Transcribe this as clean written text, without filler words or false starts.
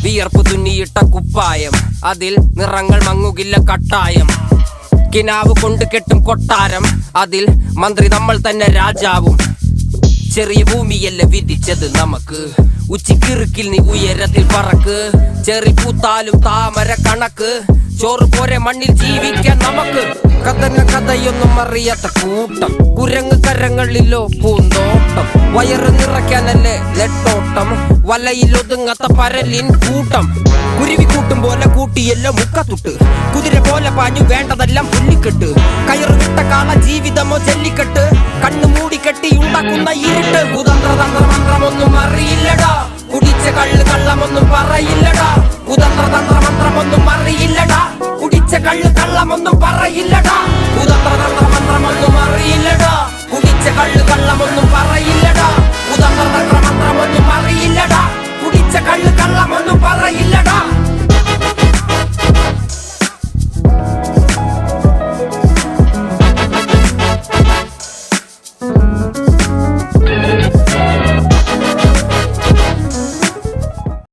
വിയർപ്പ് തുന്നിയിട്ട കുപ്പായം, അതിൽ നിറങ്ങൾ മങ്ങുകില്ല കട്ടായം. കിനാവ് കൊണ്ട് കെട്ടും കൊട്ടാരം, അതിൽ മന്ത്രി നമ്മൾ തന്നെ രാജാവും. ചെറിയ ഭൂമിയല്ല വിധിച്ചത് നമുക്ക്, ഉച്ചിക്കിറുക്കിൽ നീ ഉയരത്തിൽ പറക്ക്. ചെറി പൂത്താലും താമര കണക്ക്, ചോറ് പോരെ മണ്ണിൽ ജീവിക്കാൻ നമുക്ക്. കഥന കഥയൊന്നും അറിയാത്ത കൂട്ടം, കുരങ്ങ് കരങ്ങളിലോ പൂന്തോട്ടം. വയറ് നിറയ്ക്കാനല്ലേ നെട്ടോട്ടം, വലയിൽ ഒതുങ്ങാത്ത പരലിൻ കൂട്ടം. കുരുവി കൂട്ടും പോലെ കൂട്ടിയല്ലോ മുക്കത്തുട്ട്, കുതിര പോലെ പാഞ്ഞു വേണ്ടതെല്ലാം പുല്ലിക്കെട്ട്. കയറുവിട്ട കാള ജീവിതമോ ജല്ലിക്കെട്ട്, കണ്ണു മൂടിക്കെട്ടി ഉണ്ടാക്കുന്ന ഇരുട്ട്. കുതന്ത്രതന്ത്രമന്ത്രമൊന്നും അറിയില്ലടാ, കുടിച്ച കള്ള് കള്ളമൊന്നും പറയില്ലടാ. കുതന്ത്രതന്ത്രമന്ത്രമൊന്നും അറിയില്ലടാ, കുടിച്ച കള്ള് കള്ളമൊന്നും പറയില്ലടാ.